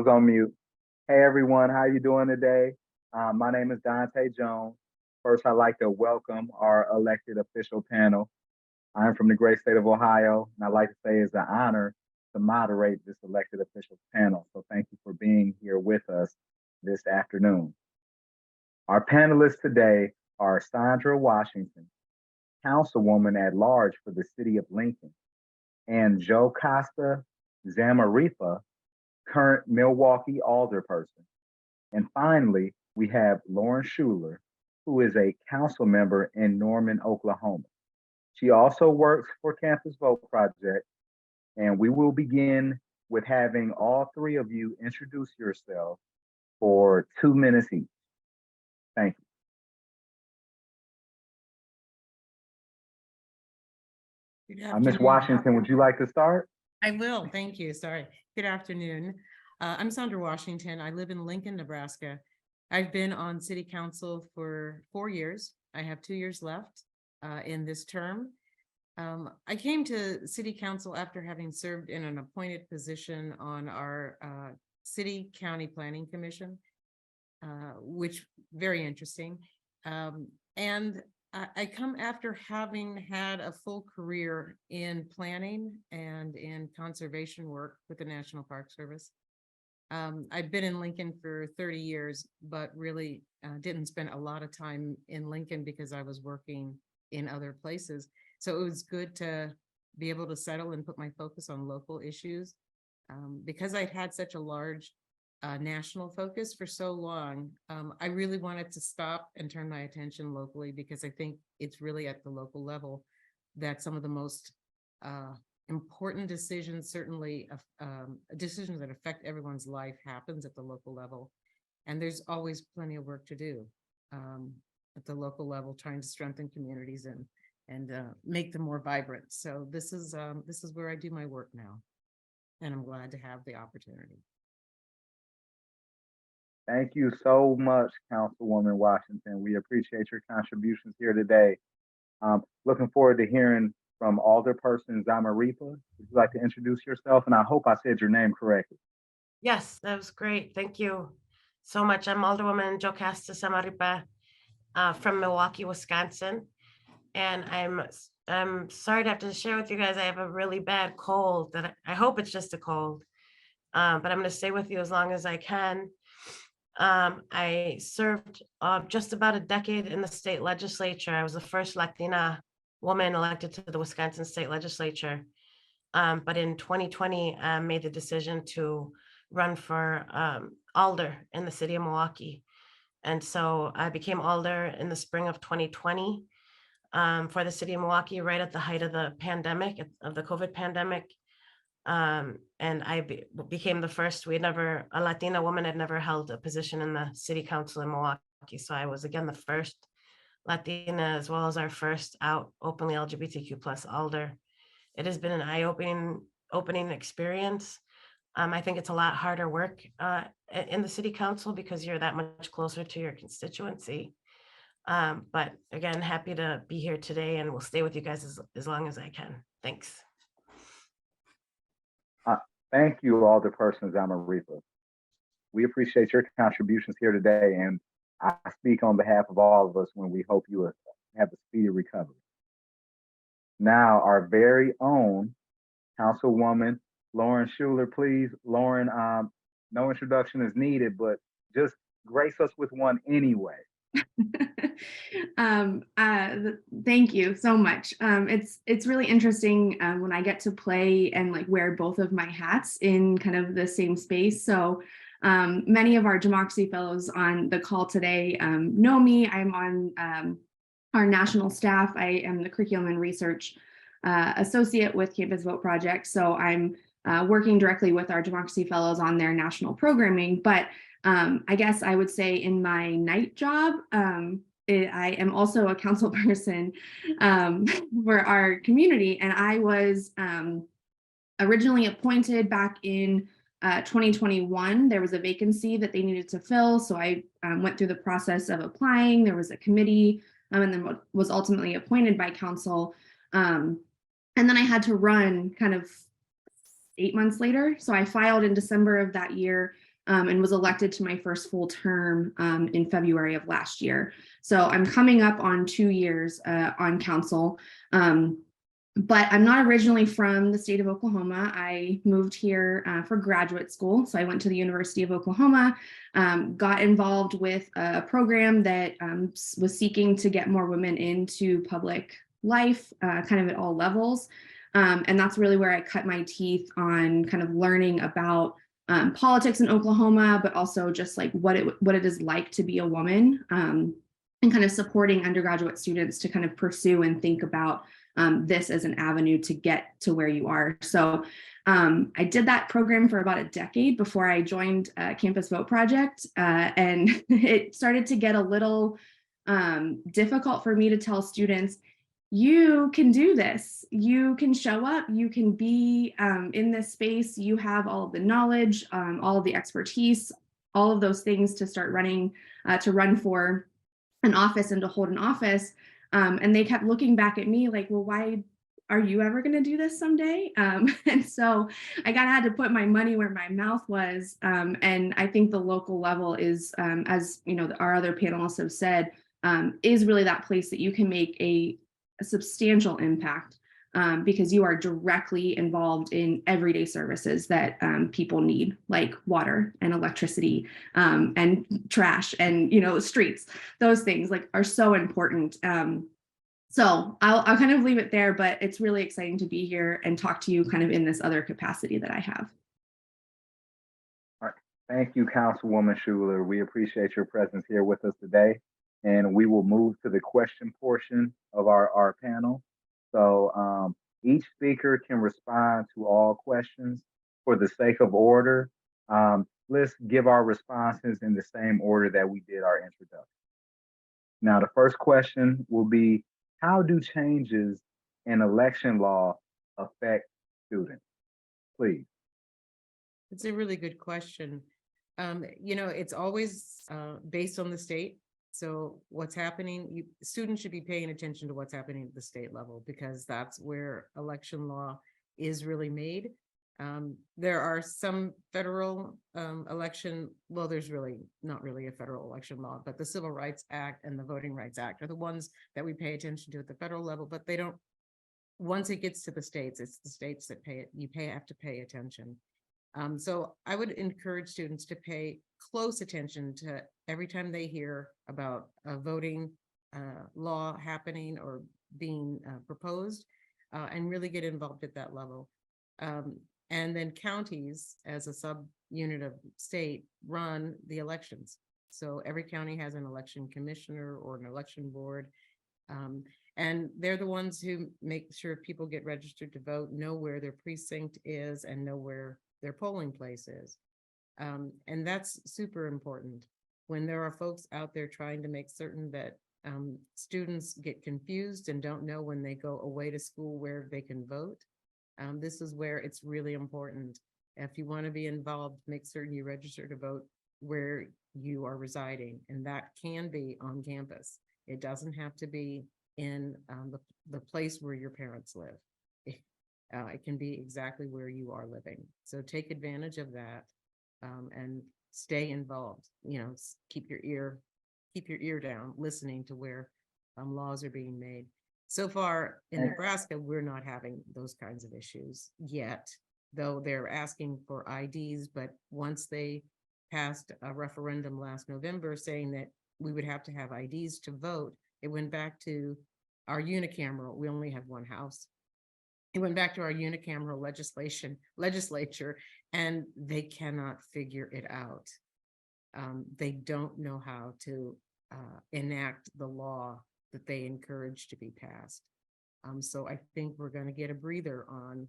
was on mute. Hey everyone, how you doing today? My name is Dante Jones. First, I'd like to welcome our elected official panel. I'm from the great state of Ohio, and I'd like to say it's an honor to moderate this elected official panel. So thank you for being here with us this afternoon. Our panelists today are Sandra Washington, Councilwoman at Large for the City of Lincoln, and Jocasta Zamarripa, current Milwaukee alderperson. And finally, we have Lauren Schuler, who is a council member in Norman, Oklahoma. She also works for Campus Vote Project, and we will begin with having all three of you introduce yourselves for 2 minutes each. Thank Good you. afternoon. Ms. Washington, would you like to start? I will, thank you, sorry. Good afternoon. I'm Sandra Washington. I live in Lincoln, Nebraska. I've been on city council for 4 years. I have 2 years left in this term. I came to city council after having served in an appointed position on our city county planning commission, which very interesting. And I come after having had a full career in planning and in conservation work with the National Park Service. I've been in Lincoln for 30 years, but really didn't spend a lot of time in Lincoln because I was working in other places. So it was good to be able to settle and put my focus on local issues. Because I'd had such a large national focus for so long, I really wanted to stop and turn my attention locally, because I think it's really at the local level that some of the most important decisions, certainly decisions that affect everyone's life, happens at the local level. And there's always plenty of work to do at the local level, trying to strengthen communities and make them more vibrant. So this is where I do my work now, and I'm glad to have the opportunity. Thank you so much, Councilwoman Washington. We appreciate your contributions here today. Looking forward to hearing from Alderperson Zamarripa. Would you like to introduce yourself? And I hope I said your name correctly. Yes, that was great. Thank you so much. I'm Alderwoman Jocasta Zamarripa from Milwaukee, Wisconsin. And I'm sorry to have to share with you guys, I have a really bad cold that I hope it's just a cold, but I'm going to stay with you as long as I can. I served just about a decade in the state legislature. I was the first Latina woman elected to the Wisconsin state legislature. But in 2020, I made the decision to run for alder in the city of Milwaukee. And so I became alder in the spring of 2020 for the city of Milwaukee, right at the height of the pandemic, of the COVID pandemic. And I became the first. A Latina woman had never held a position in the city council in Milwaukee. So I was again the first Latina, as well as our first out openly LGBTQ plus alder. It has been an eye-opening experience. I think it's a lot harder work in the city council because you're that much closer to your constituency. But again, happy to be here today, and we'll stay with you guys as long as I can. Thanks. Thank you, Alderperson Zamarripa. We appreciate your contributions here today, and I speak on behalf of all of us when we hope you have a speedy recovery. Now, our very own Councilwoman Lauren Schuler, please. Lauren, no introduction is needed, but just grace us with one anyway. Thank you so much. It's really interesting when I get to play and like wear both of my hats in kind of the same space. So many of our Democracy Fellows on the call today know me. I'm on our national staff. I am the Curriculum and Research Associate with Campus Vote Project. So I'm working directly with our Democracy Fellows on their national programming. But I guess I would say in my night job, I am also a council person for our community. And I was originally appointed back in 2021. There was a vacancy that they needed to fill. So I went through the process of applying. There was a committee and then was ultimately appointed by council. And then I had to run kind of 8 months later. So I filed in December of that year and was elected to my first full term in February of last year. So I'm coming up on 2 years on council. But I'm not originally from the state of Oklahoma. I moved here for graduate school. So I went to the University of Oklahoma, got involved with a program that was seeking to get more women into public life, kind of at all levels. And that's really where I cut my teeth on kind of learning about politics in Oklahoma, but also just like what it is like to be a woman, and kind of supporting undergraduate students to kind of pursue and think about this as an avenue to get to where you are. So I did that program for about a decade before I joined Campus Vote Project, and it started to get a little difficult for me to tell students, you can do this, you can show up, you can be in this space, you have all of the knowledge, all of the expertise, all of those things to start running, to run for an office and to hold an office. And they kept looking back at me like, well, why are you ever going to do this someday? And so I had to put my money where my mouth was. And I think the local level is, as you know, our other panelists have said, is really that place that you can make a substantial impact, because you are directly involved in everyday services that people need, like water and electricity, and trash and, you know, streets. Those things like are so important. So I'll kind of leave it there, but it's really exciting to be here and talk to you kind of in this other capacity that I have. All right. Thank you, Councilwoman Schuler. We appreciate your presence here with us today. And we will move to the question portion of our panel. So each speaker can respond to all questions. For the sake of order, let's give our responses in the same order that we did our introduction. Now, the first question will be, how do changes in election law affect students? Please. It's a really good question. You know, it's always based on the state. So what's happening, students should be paying attention to what's happening at the state level, because that's where election law is really made. There are some federal election, well, there's really not really a federal election law, but the Civil Rights Act and the Voting Rights Act are the ones that we pay attention to at the federal level, but they don't, once it gets to the states, it's the states that pay it, have to pay attention. So I would encourage students to pay close attention to every time they hear about a voting law happening or being proposed, and really get involved at that level. And then counties, as a subunit of state, run the elections. So every county has an election commissioner or an election board. And they're the ones who make sure people get registered to vote, know where their precinct is, and know where their polling place is. And that's super important. When there are folks out there trying to make certain that students get confused and don't know when they go away to school where they can vote, this is where it's really important. If you want to be involved, make certain you register to vote where you are residing, and that can be on campus. It doesn't have to be in the place where your parents live. It can be exactly where you are living. So take advantage of that, and stay involved. You know, keep your ear down, listening to where laws are being made. So far in Nebraska, we're not having those kinds of issues yet, though they're asking for IDs. But once they passed a referendum last November saying that we would have to have IDs to vote, it went back to our unicameral. We only have one house. It went back to our unicameral legislature, and they cannot figure it out. They don't know how to enact the law that they encourage to be passed. So I think we're going to get a breather on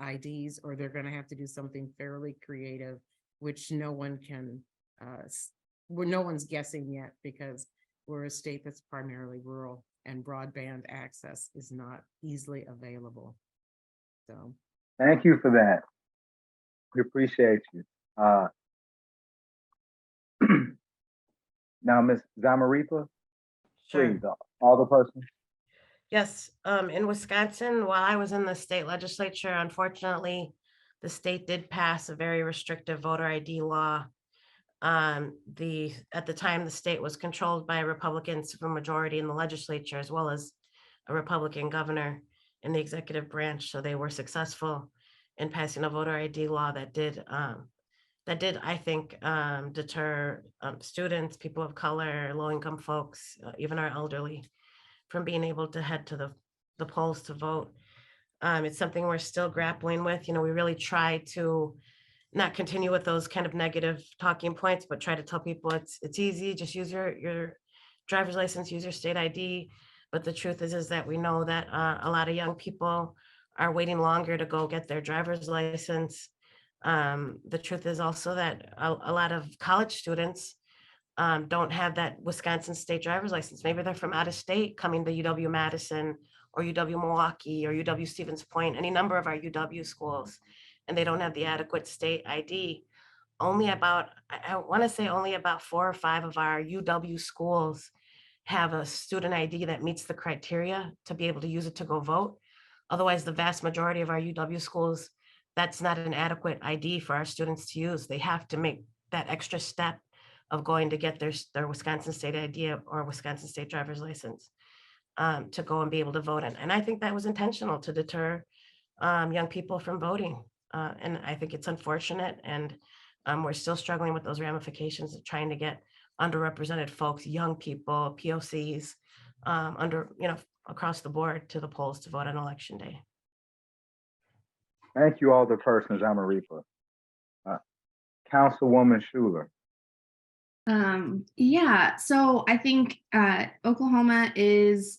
IDs, or they're going to have to do something fairly creative, which no one can, no one's guessing yet, because we're a state that's primarily rural and broadband access is not easily available. So thank you for that. We appreciate you. Now, Ms. Zamarripa, please, all the person. Yes, in Wisconsin, while I was in the state legislature, unfortunately, the state did pass a very restrictive voter ID law At the time, the state was controlled by a Republican supermajority in the legislature, as well as a Republican governor in the executive branch. So they were successful in passing a voter ID law that did, I think, deter students, people of color, low-income folks, even our elderly, from being able to head to the polls to vote. It's something we're still grappling with. You know, we really try to not continue with those kind of negative talking points, but try to tell people it's easy, just use your driver's license, use your state ID. But the truth is that we know that a lot of young people are waiting longer to go get their driver's license. The truth is also that a lot of college students don't have that Wisconsin state driver's license. Maybe they're from out of state coming to UW-Madison or UW-Milwaukee or UW-Stevens Point, any number of our UW schools, and they don't have the adequate state ID. Only about, I want to say only about 4 or 5 of our UW schools have a student ID that meets the criteria to be able to use it to go vote. Otherwise, the vast majority of our UW schools, that's not an adequate ID for our students to use. They have to make that extra step of going to get their Wisconsin state ID or Wisconsin state driver's license to go and be able to vote. And I think that was intentional to deter young people from voting. And I think it's unfortunate. And we're still struggling with those ramifications of trying to get underrepresented folks, young people, POCs, across the board to the polls to vote on election day. Thank you, Alderperson Zamarripa. Councilwoman Schuler. Yeah, so I think Oklahoma is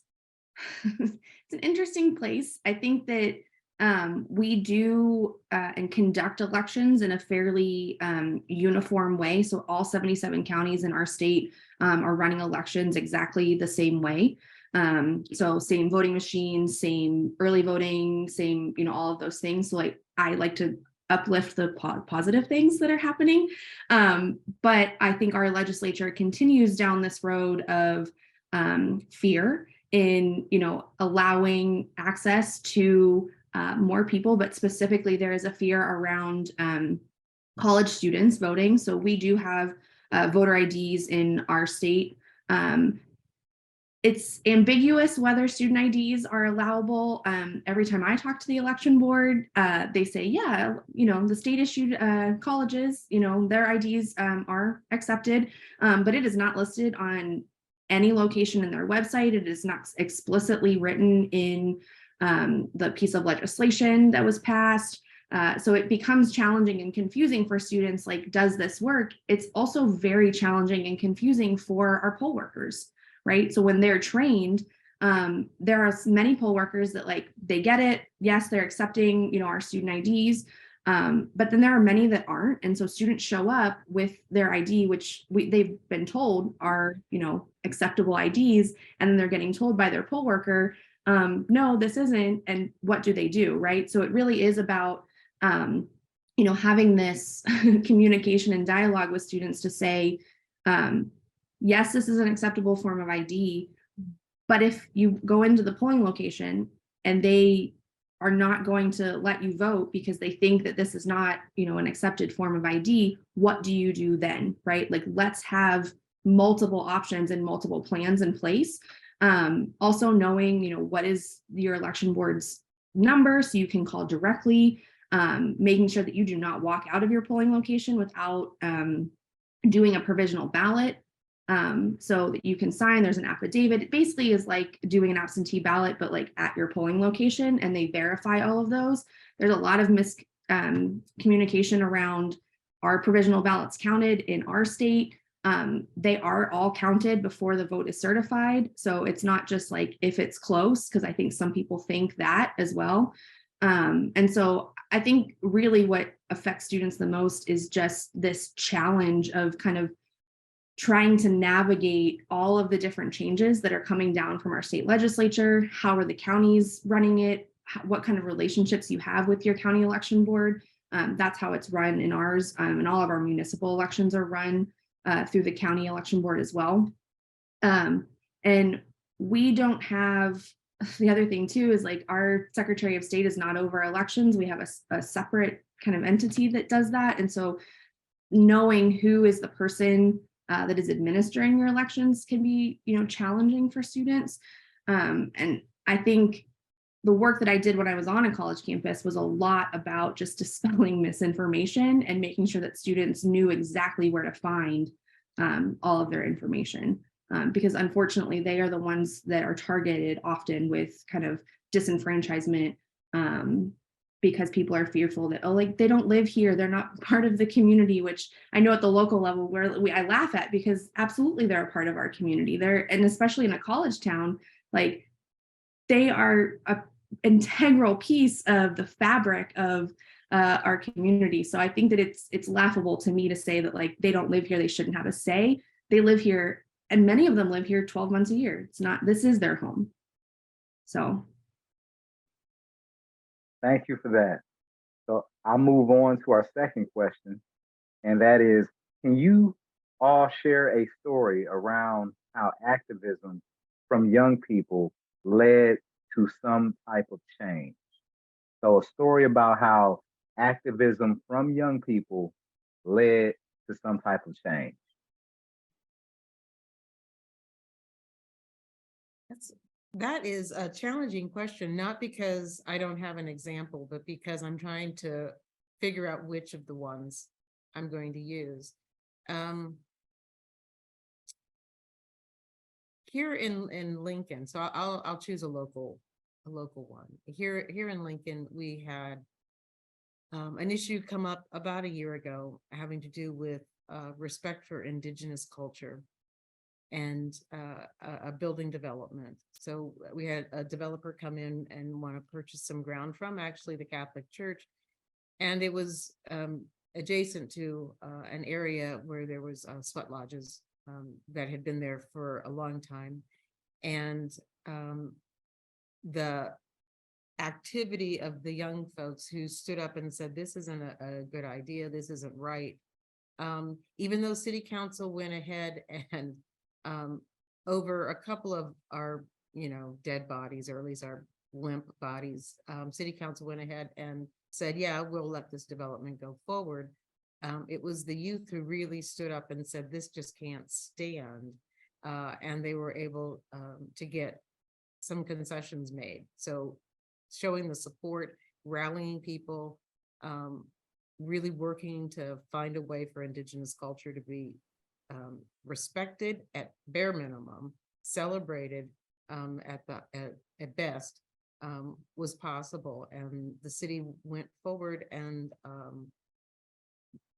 it's an interesting place. I think that we do and conduct elections in a fairly uniform way. So all 77 counties in our state are running elections exactly the same way. So same voting machines, same early voting, same, all of those things. So I like to uplift the positive things that are happening. But I think our legislature continues down this road of fear in, allowing access to more people, but specifically there is a fear around college students voting. So we do have voter IDs in our state. It's ambiguous whether student IDs are allowable. Every time I talk to the election board, they say, yeah, the state issued colleges, their IDs are accepted, but it is not listed on any location in their website. It is not explicitly written in the piece of legislation that was passed. So it becomes challenging and confusing for students, like, does this work? It's also very challenging and confusing for our poll workers. Right. So when they're trained, there are many poll workers that they get it. Yes, they're accepting, our student IDs, but then there are many that aren't. And so students show up with their ID, which they've been told are, acceptable IDs. And then they're getting told by their poll worker, no, this isn't. And what do they do? Right. So it really is about, having this communication and dialogue with students to say, yes, this is an acceptable form of ID, but if you go into the polling location and they are not going to let you vote because they think that this is not, an accepted form of ID, what do you do then, right? Let's have multiple options and multiple plans in place. Also knowing, what is your election board's number so you can call directly, making sure that you do not walk out of your polling location without doing a provisional ballot. So that you can sign, there's an affidavit. It basically is like doing an absentee ballot, but at your polling location, and they verify all of those. There's a lot of miscommunication around our provisional ballots counted in our state. They are all counted before the vote is certified. So it's not just if it's close, because I think some people think that as well. And so I think really what affects students the most is just this challenge of kind of trying to navigate all of the different changes that are coming down from our state legislature. How are the counties running it? What kind of relationships you have with your county election board? That's how it's run in ours. And all of our municipal elections are run through the county election board as well. And we don't have, the other thing too is our Secretary of State is not over elections. We have a separate kind of entity that does that. And so knowing who is the person that is administering your elections can be, challenging for students. And I think the work that I did when I was on a college campus was a lot about just dispelling misinformation and making sure that students knew exactly where to find all of their information. Because unfortunately, they are the ones that are targeted often with kind of disenfranchisement, because people are fearful that, oh, like they don't live here, they're not part of the community, which I know at the local level where I laugh at, because absolutely they're a part of our community. And especially in a college town, like they are an integral piece of the fabric of our community. So I think that it's laughable to me to say that like they don't live here, they shouldn't have a say. They live here, and many of them live here 12 months a year. This is their home. So. Thank you for that. So I'll move on to our second question, and that is, can you all share a story around how activism from young people led to some type of change? So a story about how activism from young people led to some type of change. That is a challenging question, not because I don't have an example, but because I'm trying to figure out which of the ones I'm going to use. Here in Lincoln, so I'll choose a local one. Here in Lincoln, we had an issue come up about a year ago having to do with respect for Indigenous culture and a building development. So we had a developer come in and want to purchase some ground from actually the Catholic Church. And it was adjacent to an area where there was sweat lodges that had been there for a long time. And the activity of the young folks who stood up and said, this isn't a good idea, this isn't right. Even though city council went ahead and over a couple of our, dead bodies, or at least our limp bodies, city council went ahead and said, yeah, we'll let this development go forward. It was the youth who really stood up and said, this just can't stand. And they were able to get some concessions made. So showing the support, rallying people, really working to find a way for Indigenous culture to be respected at bare minimum, celebrated at best, was possible. And the city went forward and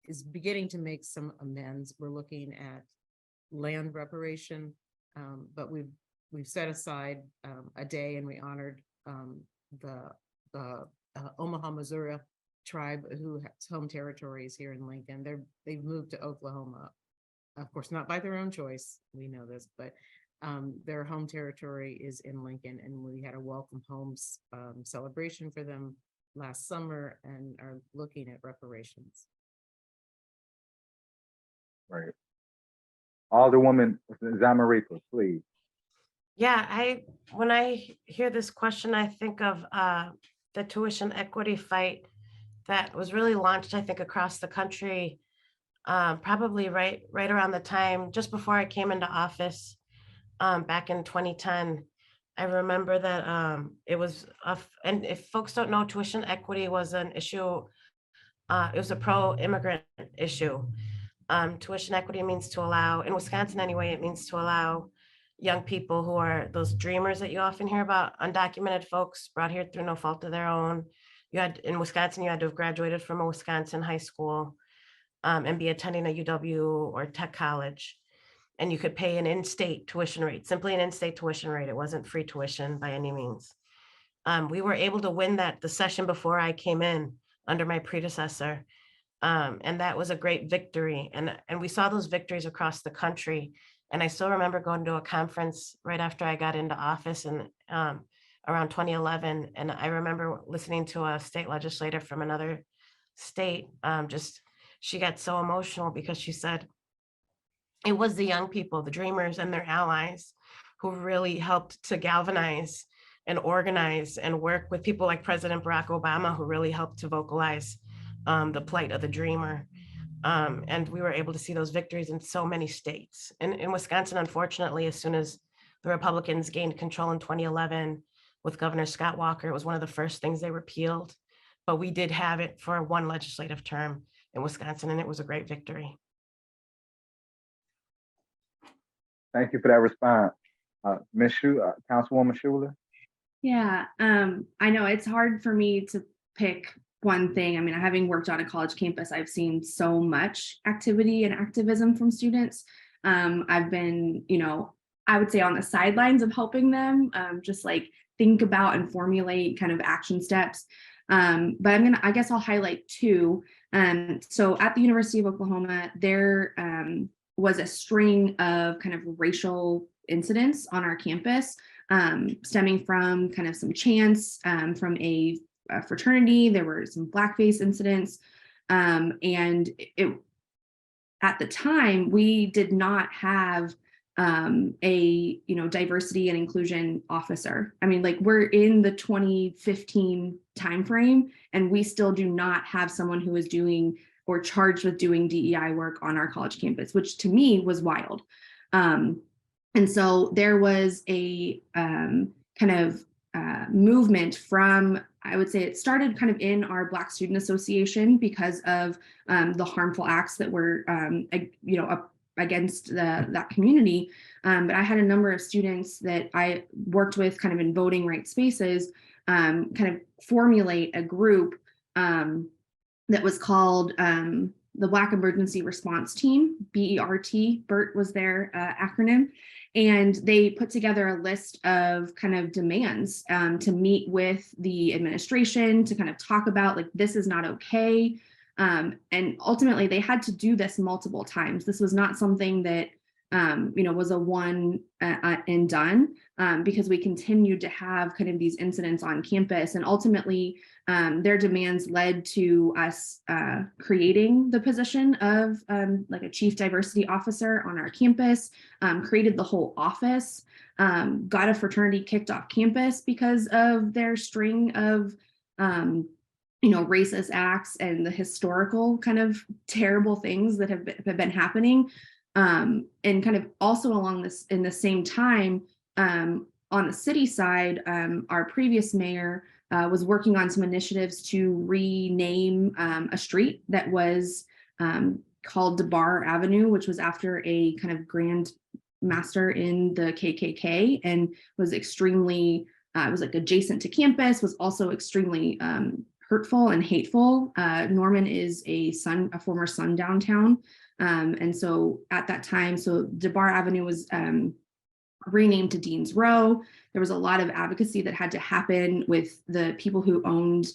is beginning to make some amends. We're looking at land reparation, but we've set aside a day, and we honored the Omaha, Missouri tribe who has home territories here in Lincoln. They've moved to Oklahoma, of course, not by their own choice. We know this, but their home territory is in Lincoln, and we had a welcome homes celebration for them last summer and are looking at reparations. Right. Alderwoman Zamarripa, please. Yeah, when I hear this question, I think of the tuition equity fight that was really launched, I think, across the country, probably right around the time just before I came into office back in 2010. I remember that it was, and if folks don't know, tuition equity was an issue. It was a pro-immigrant issue. Tuition equity means to allow, in Wisconsin anyway, it means to allow young people who are those dreamers that you often hear about, undocumented folks brought here through no fault of their own. In Wisconsin, you had to have graduated from a Wisconsin high school and be attending a UW or tech college. And you could pay an in-state tuition rate, simply an in-state tuition rate. It wasn't free tuition by any means. We were able to win that the session before I came in under my predecessor. And that was a great victory. And we saw those victories across the country. And I still remember going to a conference right after I got into office in around 2011. And I remember listening to a state legislator from another state. She got so emotional because she said it was the young people, the dreamers and their allies, who really helped to galvanize and organize and work with people like President Barack Obama, who really helped to vocalize the plight of the dreamer. And we were able to see those victories in so many states. And in Wisconsin, unfortunately, as soon as the Republicans gained control in 2011 with Governor Scott Walker, it was one of the first things they repealed. But we did have it for one legislative term in Wisconsin, and it was a great victory. Thank you for that response. Councilwoman Schuler? Yeah, I know it's hard for me to pick one thing. I mean, having worked on a college campus, I've seen so much activity and activism from students. I've been, I would say on the sidelines of helping them, just like think about and formulate kind of action steps. But I guess I'll highlight two. So at the University of Oklahoma, there was a string of kind of racial incidents on our campus, stemming from kind of some chants from a fraternity. There were some blackface incidents, and it at the time we did not have a diversity and inclusion officer. I mean, like, we're in the 2015 timeframe, and we still do not have someone who is doing or charged with doing DEI work on our college campus, which to me was wild. And so there was a kind of movement from, I would say it started kind of in our Black Student Association because of the harmful acts that were, against that community. But I had a number of students that I worked with kind of in voting rights spaces, kind of formulate a group that was called the Black Emergency Response Team, BERT. BERT was their acronym. And they put together a list of kind of demands to meet with the administration to kind of talk about, like, this is not okay. And ultimately, they had to do this multiple times. This was not something that was a one and done, because we continued to have kind of these incidents on campus. And ultimately, their demands led to us creating the position of like a chief diversity officer on our campus, created the whole office, got a fraternity kicked off campus because of their string of racist acts and the historical kind of terrible things that have been happening. And kind of also along this in the same time, on the city side, our previous mayor was working on some initiatives to rename a street that was called DeBar Avenue, which was after a kind of grand master in the KKK, and was extremely, it was like adjacent to campus, was also extremely hurtful and hateful. Norman is a former sundown town. And so at that time, so DeBar Avenue was renamed to Dean's Row. There was a lot of advocacy that had to happen with the people who owned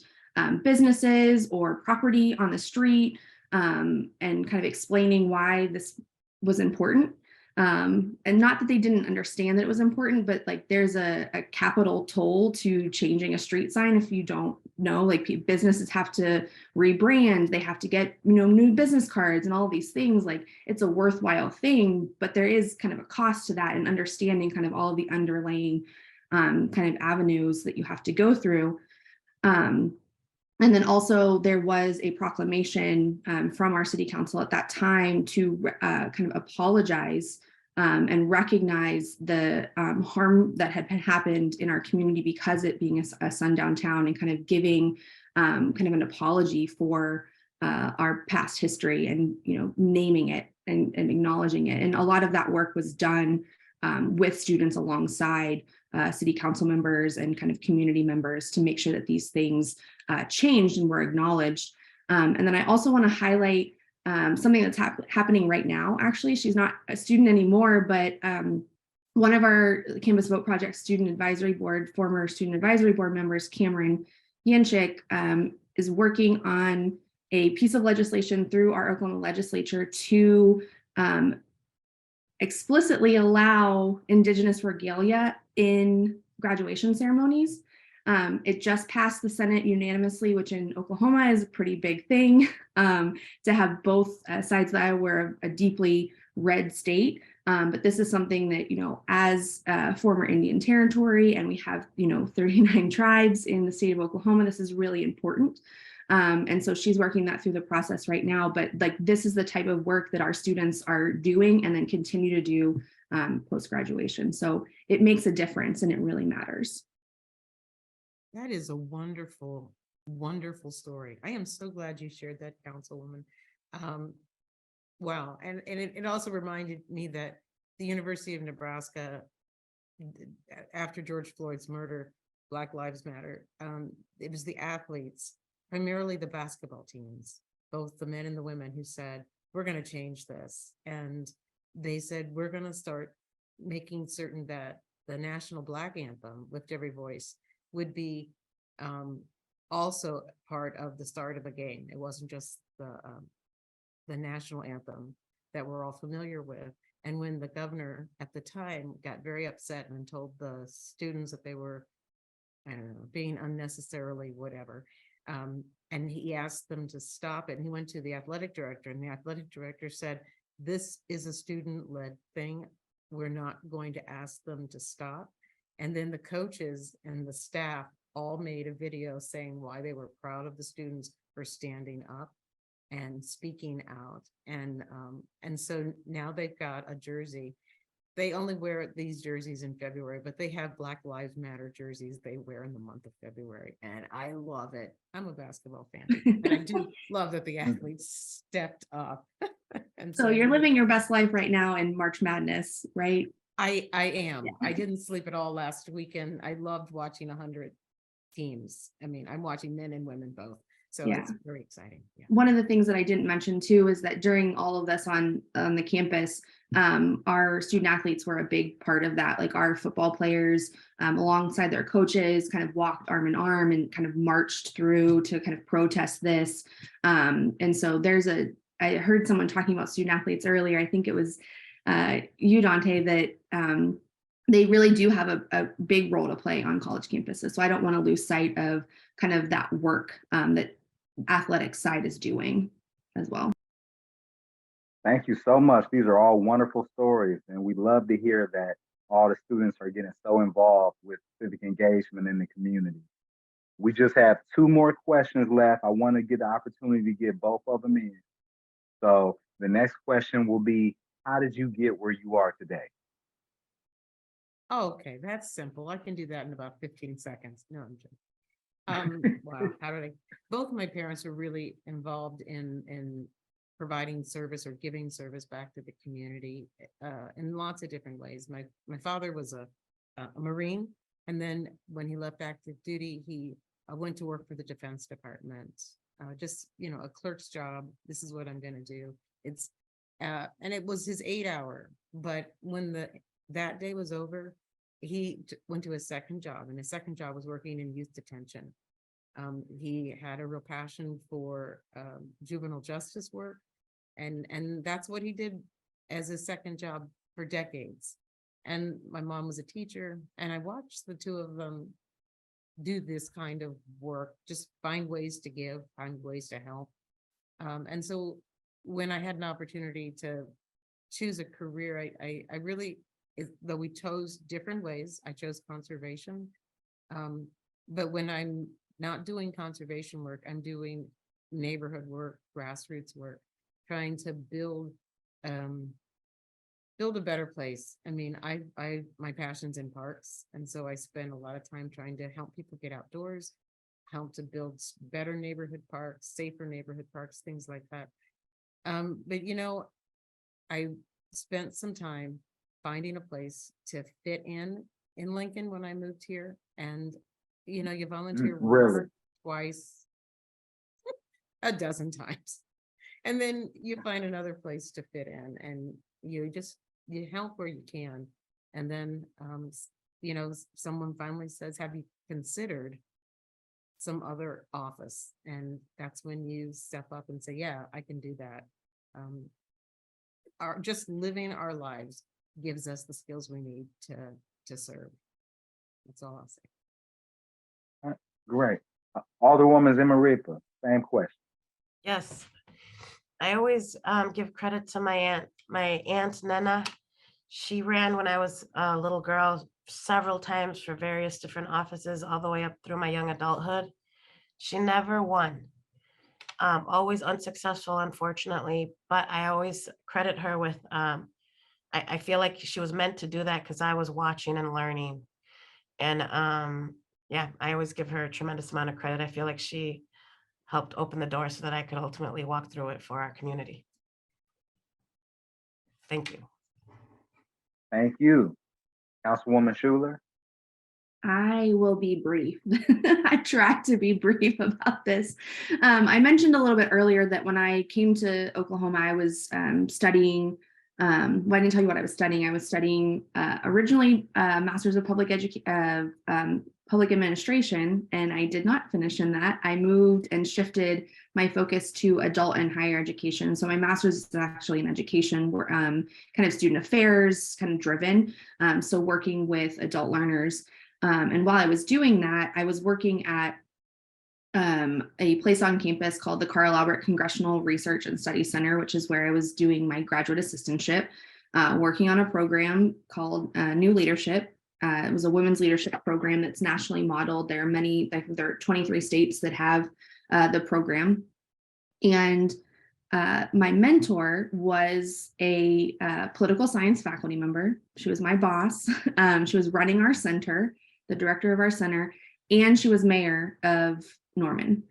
businesses or property on the street, and kind of explaining why this was important. And not that they didn't understand that it was important, but like there's a capital toll to changing a street sign. If you don't know, like businesses have to rebrand, they have to get, new business cards and all these things. Like, it's a worthwhile thing, but there is kind of a cost to that, and understanding kind of all of the underlying kind of avenues that you have to go through. And then also there was a proclamation from our city council at that time to kind of apologize and recognize the harm that had happened in our community because it being a sundown town, and kind of giving kind of an apology for our past history, and naming it and acknowledging it. And a lot of that work was done with students alongside city council members and kind of community members to make sure that these things changed and were acknowledged. And then I also want to highlight something that's happening right now. Actually, she's not a student anymore, but one of our Campus Vote Project former student advisory board members, Cameron Yanchik, is working on a piece of legislation through our Oklahoma legislature to explicitly allow Indigenous regalia in graduation ceremonies. It just passed the Senate unanimously, which in Oklahoma is a pretty big thing, to have both sides of the aisle. We're a deeply red state, but this is something that, as former Indian territory, and we have, 39 tribes in the state of Oklahoma, this is really important. And so she's working that through the process right now. But like, this is the type of work that our students are doing and then continue to do post-graduation. So it makes a difference and it really matters. That is a wonderful, wonderful story. I am so glad you shared that, Councilwoman. Wow, and it also reminded me that the University of Nebraska, after George Floyd's murder, Black Lives Matter, it was the athletes, primarily the basketball teams, both the men and the women, who said, we're going to change this. And they said, we're going to start making certain that the national Black anthem, Lift Every Voice, would be also part of the start of a game. It wasn't just the national anthem that we're all familiar with. And when the governor at the time got very upset and told the students that they were, I don't know, being unnecessarily whatever, and he asked them to stop it, and he went to the athletic director, and the athletic director said, this is a student-led thing. We're not going to ask them to stop. And then the coaches and the staff all made a video saying why they were proud of the students for standing up and speaking out. And so now they've got a jersey. They only wear these jerseys in February, but they have Black Lives Matter jerseys they wear in the month of February. And I love it. I'm a basketball fan. And I do love that the athletes stepped up. And So you're living your best life right now in March Madness, right? I am. Yeah. I didn't sleep at all last weekend. I loved watching 100 teams. I mean, I'm watching men and women both. So Yeah. it's very exciting. Yeah. One of the things that I didn't mention too is that during all of this on the campus, our student athletes were a big part of that. Like our football players, alongside their coaches, kind of walked arm in arm and kind of marched through to kind of protest this. And so I heard someone talking about student athletes earlier. I think it was you, Dante, that they really do have a big role to play on college campuses. So I don't want to lose sight of kind of that work that athletics side is doing as well. Thank you so much. These are all wonderful stories, and we love to hear that all the students are getting so involved with civic engagement in the community. We just have 2 more questions left. I want to get the opportunity to get both of them in. So the next question will be, how did you get where you are today? Okay, that's simple. I can do that in about 15 seconds. No, I'm joking. Wow, how did I? Both my parents were really involved in providing service or giving service back to the community in lots of different ways. My father was a Marine, and then when he left active duty, he went to work for the Defense Department. Just, a clerk's job. This is what I'm going to do. It's and it was his 8-hour, but when that day was over, he went to his second job, and his second job was working in youth detention. He had a real passion for juvenile justice work, and that's what he did as his second job for decades. And my mom was a teacher, and I watched the two of them do this kind of work, just find ways to give, find ways to help. And so when I had an opportunity to choose a career, I really, though we chose different ways, I chose conservation. But when I'm not doing conservation work, I'm doing neighborhood work, grassroots work, trying to build a better place. I mean, my passion's in parks, and so I spend a lot of time trying to help people get outdoors, help to build better neighborhood parks, safer neighborhood parks, things like that. But I spent some time finding a place to fit in Lincoln when I moved here, and you volunteer Really? once, twice, a dozen times, and then you find another place to fit in, and you help where you can. And then someone finally says, have you considered some other office? And that's when you step up and say, yeah, I can do that. Just living our lives gives us the skills we need to serve. That's all I'll say. Great. Alderwoman Zamarripa, same question. Yes, I always give credit to my aunt Nena. She ran when I was a little girl several times for various different offices all the way up through my young adulthood. She never won. always unsuccessful, unfortunately, but I always credit her with, I feel like she was meant to do that because I was watching and learning. And yeah, I always give her a tremendous amount of credit. I feel like she helped open the door so that I could ultimately walk through it for our community. Thank you. Thank you. Councilwoman Schuler? I will be brief. I try to be brief about this. I mentioned a little bit earlier that when I came to Oklahoma, I was studying. Well, I didn't tell you what I was studying. I was studying originally Master's of Public Administration, and I did not finish in that. I moved and shifted my focus to adult and higher education. So my master's is actually in education, kind of student affairs, kind of driven. So working with adult learners. And while I was doing that, I was working at a place on campus called the Carl Albert Congressional Research and Study Center, which is where I was doing my graduate assistantship, working on a program called New Leadership. It was a women's leadership program that's nationally modeled. There are 23 states that have the program. And my mentor was a political science faculty member. She was my boss. She was running our center, the director of our center, and she was mayor of Norman.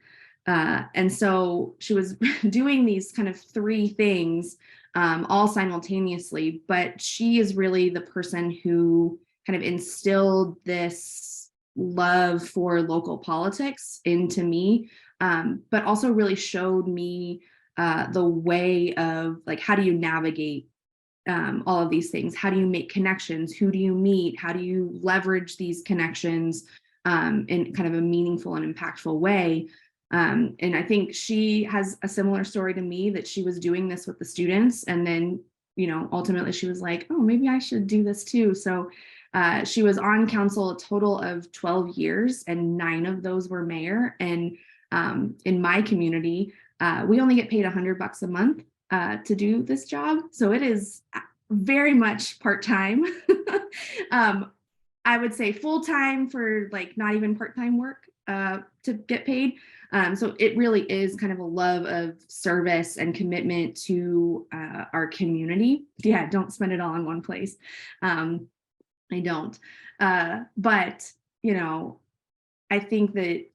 And so she was doing these kind of three things all simultaneously, but she is really the person who kind of instilled this love for local politics into me, but also really showed me the way of like, how do you navigate all of these things? How do you make connections? Who do you meet? How do you leverage these connections in kind of a meaningful and impactful way? And I think she has a similar story to me, that she was doing this with the students. And then, ultimately she was like, oh, maybe I should do this too. So she was on council a total of 12 years, and 9 of those were mayor. And in my community, we only get paid $100 a month to do this job. So it is very much part-time. I would say full-time for like not even part-time work to get paid. So it really is kind of a love of service and commitment to our community. Yeah, don't spend it all in one place. I don't. But, I think that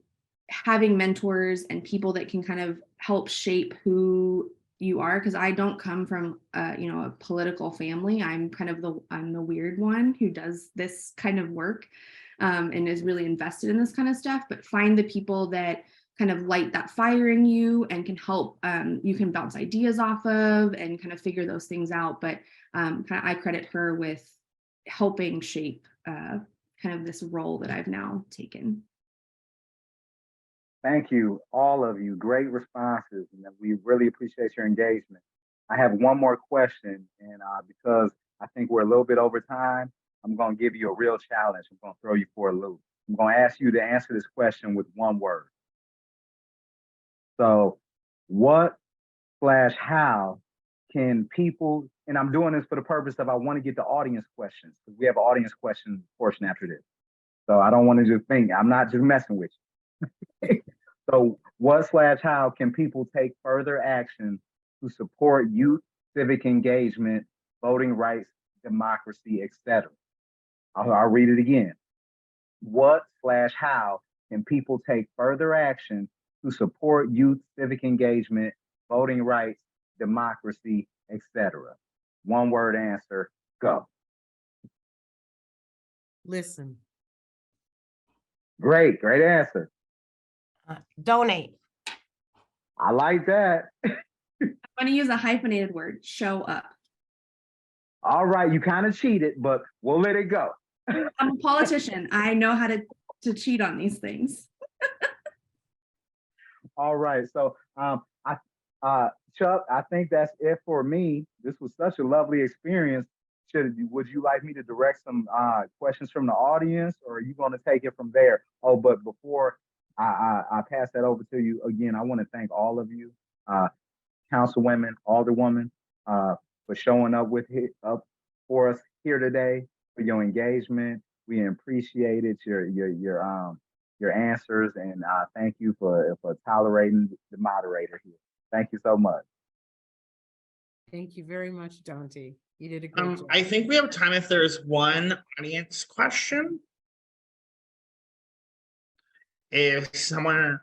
having mentors and people that can kind of help shape who you are, because I don't come from a political family. I'm the weird one who does this kind of work and is really invested in this kind of stuff. But find the people that kind of light that fire in you and can help, you can bounce ideas off of and kind of figure those things out. But I credit her with helping shape kind of this role that I've now taken. Thank you, all of you. Great responses, and we really appreciate your engagement. I have one more question, and because I think we're a little bit over time, I'm going to give you a real challenge. I'm going to throw you for a loop. I'm going to ask you to answer this question with one word. So, what/how can people, and I'm doing this for the purpose of I want to get the audience questions, because we have an audience question portion after this. So I don't want to just think, I'm not just messing with you. So what/how can people take further action to support youth, civic engagement, voting rights, democracy, etc.? I'll read it again. What/how can people take further action to support youth, civic engagement, voting rights, democracy, etc.? One word answer, go. Listen. Great answer. Donate. I like that. I'm going to use a hyphenated word, show up. All right, you kind of cheated, but we'll let it go. I'm a politician. I know how to cheat on these things. All right, so Chuck, I think that's it for me. This was such a lovely experience. Would you like me to direct some questions from the audience, or are you going to take it from there? Oh, but before I pass that over to you again, I want to thank all of you, councilwomen, alderwomen, for showing up for us here today, for your engagement. We appreciate it. Your your answers, and thank you for tolerating the moderator here. Thank you so much. Thank you very much, Dante. You did a great job. I think we have time if there's one audience question. If someone,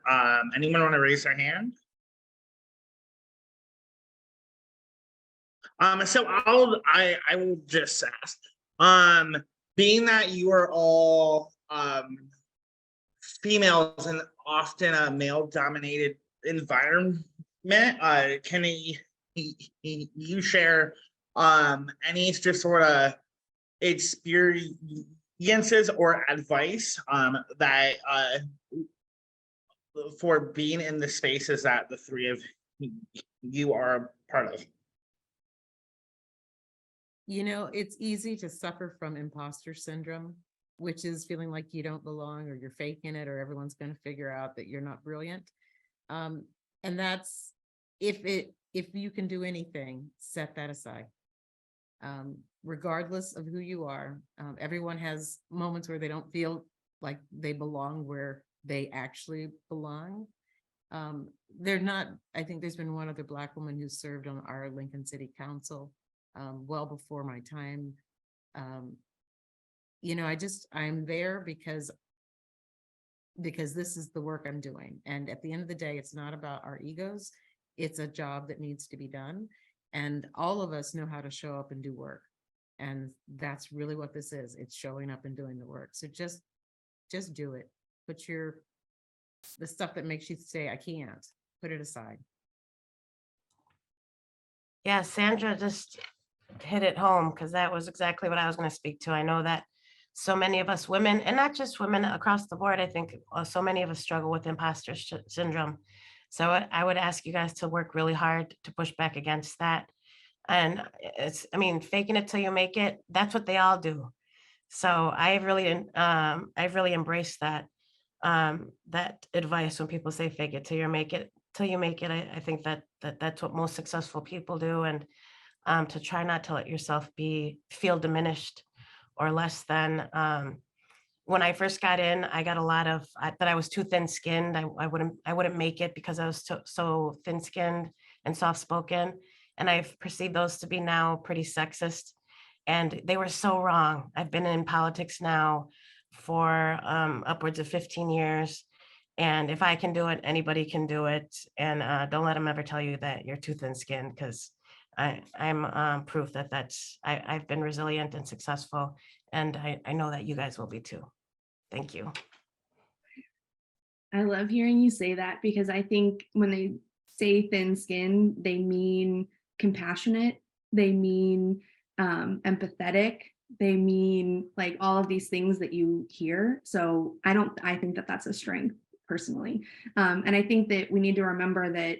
anyone want to raise their hand? So I will just ask, being that you are all females and often a male dominated environment, can you share any just sort of experiences or advice that for being in the spaces that the three of you are a part of? You know, it's easy to suffer from imposter syndrome, which is feeling like you don't belong or you're faking it or everyone's going to figure out that you're not brilliant. And that's if you can do anything, set that aside. Regardless of who you are, everyone has moments where they don't feel like they belong where they actually belong. They're not, I think there's been one other Black woman who served on our Lincoln City Council well before my time. You know, I'm there because this is the work I'm doing. And at the end of the day, it's not about our egos. It's a job that needs to be done. And all of us know how to show up and do work. And that's really what this is. It's showing up and doing the work. So just do it. Put the stuff that makes you say, I can't, put it aside. Yeah, Sandra just hit it home because that was exactly what I was going to speak to. I know that so many of us women, and not just women across the board, I think so many of us struggle with imposter syndrome. So I would ask you guys to work really hard to push back against that. And I mean, faking it till you make it, that's what they all do. So I've really embraced that advice when people say fake it till you make it. I think that's what most successful people do. And to try not to let yourself feel diminished or less than. When I first got in, I got a lot of that I was too thin-skinned. I wouldn't make it because I was so thin-skinned and soft-spoken. And I've perceived those to be now pretty sexist. And they were so wrong. I've been in politics now for upwards of 15 years. And if I can do it, anybody can do it. And don't let them ever tell you that you're too thin-skinned, because I'm proof that I've been resilient and successful. And I know that you guys will be too. Thank you. I love hearing you say that, because I think when they say thin skin, they mean compassionate, they mean empathetic, they mean like all of these things that you hear. So I think that that's a strength personally. And I think that we need to remember that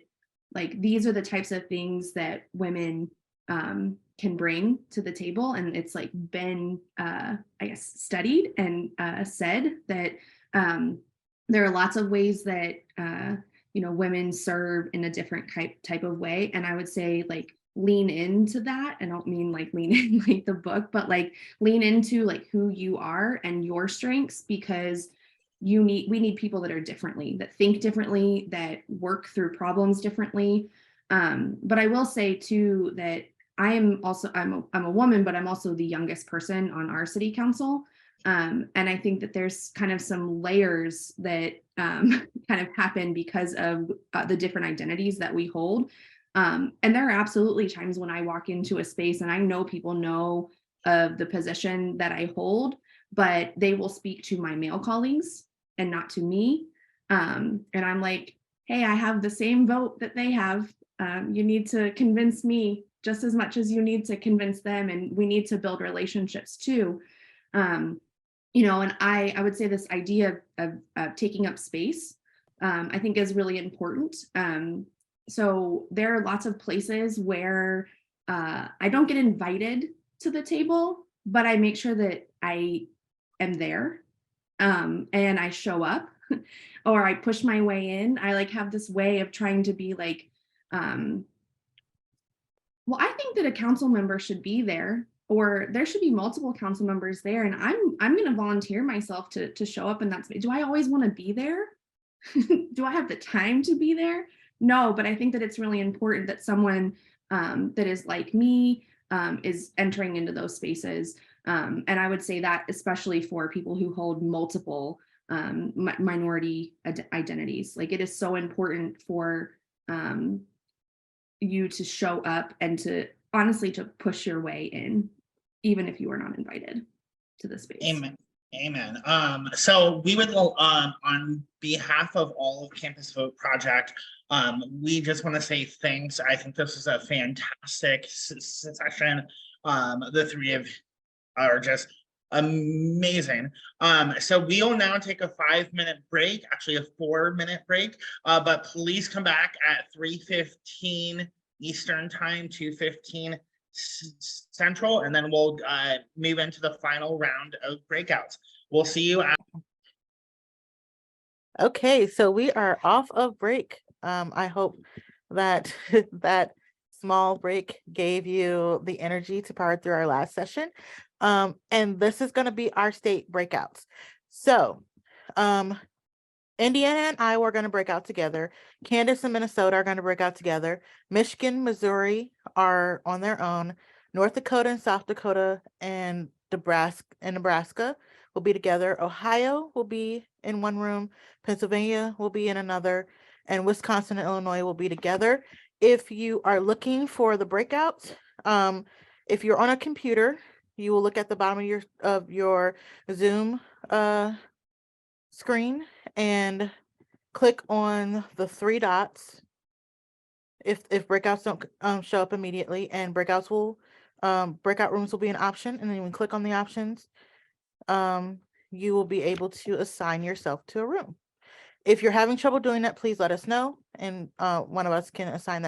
like these are the types of things that women can bring to the table. And it's like been, I guess, studied and said that there are lots of ways that, women serve in a different type of way. And I would say like lean into that. I don't mean like lean in like the book, but like lean into like who you are and your strengths, because we need people that are that think differently, that work through problems differently. But I will say too that I'm a woman, but I'm also the youngest person on our city council. And I think that there's kind of some layers that kind of happen because of the different identities that we hold. And there are absolutely times when I walk into a space and I know people know of the position that I hold, but they will speak to my male colleagues and not to me. And I'm like, hey, I have the same vote that they have. You need to convince me just as much as you need to convince them. And we need to build relationships too. And I would say this idea of taking up space, I think is really important. So there are lots of places where I don't get invited to the table, but I make sure that I am there and I show up or I push my way in. I like have this way of trying to be like, well, I think that a council member should be there. or there should be multiple council members there, and I'm going to volunteer myself to show up in that space. Do I always want to be there? Do I have the time to be there? No, but I think that it's really important that someone that is like me is entering into those spaces. And I would say that especially for people who hold multiple minority identities, like it is so important for you to show up and to honestly to push your way in, even if you are not invited to the space. Amen. Amen. So we would, on behalf of all of Campus Vote Project, we just want to say thanks. I think this is a fantastic session. The three of are just amazing. So we will now take a 5-minute break, actually a 4-minute break, but please come back at 3:15 Eastern time, 2:15 Central, and then we'll move into the final round of breakouts. We'll see you at Okay, so we are off of break. I hope that that small break gave you the energy to power through our last session. And this is going to be our state breakouts. So, Indiana and Iowa are going to break out together. Kansas and Minnesota are going to break out together. Michigan, Missouri are on their own. North Dakota and South Dakota and Nebraska will be together. Ohio will be in one room. Pennsylvania will be in another. And Wisconsin and Illinois will be together. If you are looking for the breakouts, if you're on a computer, you will look at the bottom of your Zoom screen and click on the 3 dots if breakouts don't show up immediately, and breakout rooms will be an option, and then when you click on the options, you will be able to assign yourself to a room. If you're having trouble doing that, please let us know, and one of us can assign that